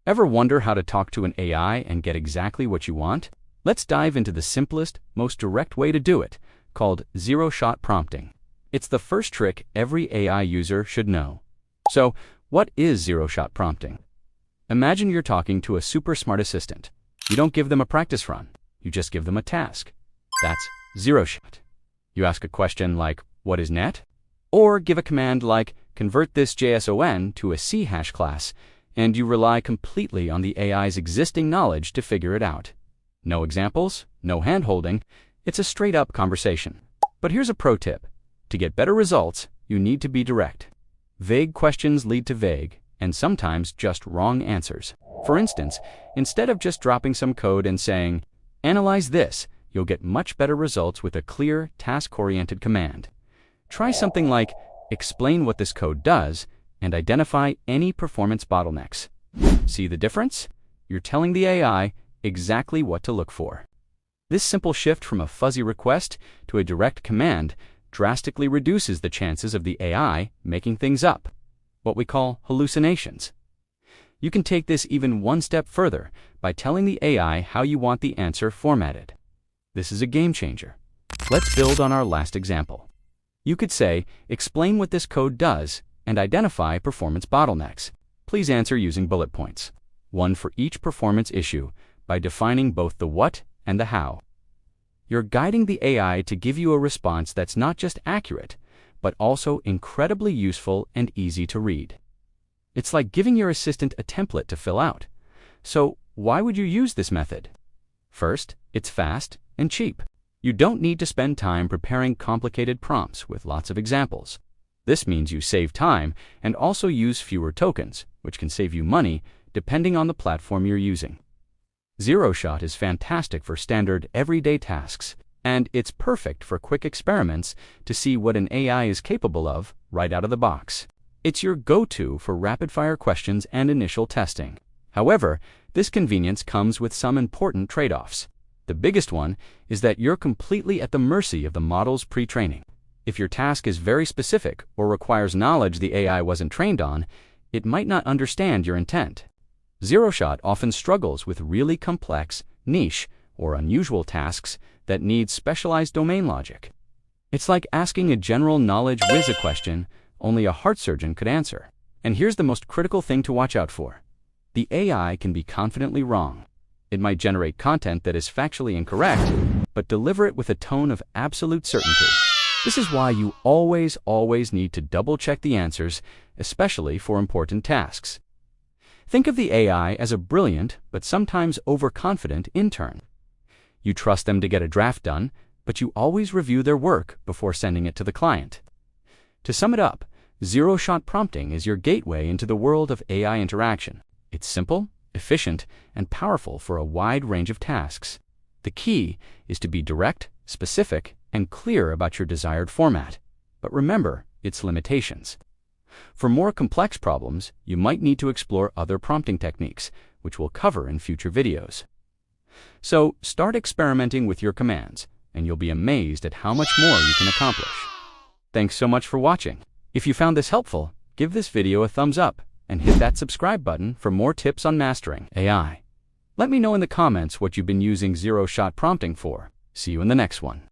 Ever wonder how to talk to an AI and get exactly what you want? Let's dive into the simplest, most direct way to do it, called zero-shot prompting. It's the first trick every AI user should know. So, what is zero-shot prompting? Imagine you're talking to a super smart assistant. You don't give them a practice run. You just give them a task. That's zero-shot. You ask a question like, "What is net?" Or give a command like, "Convert this JSON to a C hash class," and you rely completely on the AI's existing knowledge to figure it out. No examples, no hand-holding, it's a straight-up conversation. But here's a pro tip. To get better results, you need to be direct. Vague questions lead to vague, and sometimes just wrong answers. For instance, instead of just dropping some code and saying, "Analyze this," you'll get much better results with a clear, task-oriented command. Try something like, "Explain what this code does," and identify any performance bottlenecks. See the difference? You're telling the AI exactly what to look for. This simple shift from a fuzzy request to a direct command drastically reduces the chances of the AI making things up, what we call hallucinations. You can take this even one step further by telling the AI how you want the answer formatted. This is a game changer. Let's build on our last example. You could say, "Explain what this code does and identify performance bottlenecks. Please answer using bullet points, one for each performance issue, by defining both the what and the how." You're guiding the AI to give you a response that's not just accurate, but also incredibly useful and easy to read. It's like giving your assistant a template to fill out. So, why would you use this method? First, it's fast and cheap. You don't need to spend time preparing complicated prompts with lots of examples. This means you save time and also use fewer tokens, which can save you money depending on the platform you're using. Zero-shot is fantastic for standard everyday tasks, and it's perfect for quick experiments to see what an AI is capable of right out of the box. It's your go-to for rapid-fire questions and initial testing. However, this convenience comes with some important trade-offs. The biggest one is that you're completely at the mercy of the model's pre-training. If your task is very specific or requires knowledge the AI wasn't trained on, it might not understand your intent. Zero-shot often struggles with really complex, niche, or unusual tasks that need specialized domain logic. It's like asking a general knowledge whiz a question only a heart surgeon could answer. And here's the most critical thing to watch out for. The AI can be confidently wrong. It might generate content that is factually incorrect, but deliver it with a tone of absolute certainty. This is why you always need to double-check the answers, especially for important tasks. Think of the AI as a brilliant, but sometimes overconfident intern. You trust them to get a draft done, but you always review their work before sending it to the client. To sum it up, zero-shot prompting is your gateway into the world of AI interaction. It's simple, efficient, and powerful for a wide range of tasks. The key is to be direct, specific, and clear about your desired format. But remember its limitations. For more complex problems, you might need to explore other prompting techniques, which we'll cover in future videos. So, start experimenting with your commands, and you'll be amazed at how much more you can accomplish. Thanks so much for watching. If you found this helpful, give this video a thumbs up and hit that subscribe button for more tips on mastering AI. Let me know in the comments what you've been using zero-shot prompting for. See you in the next one.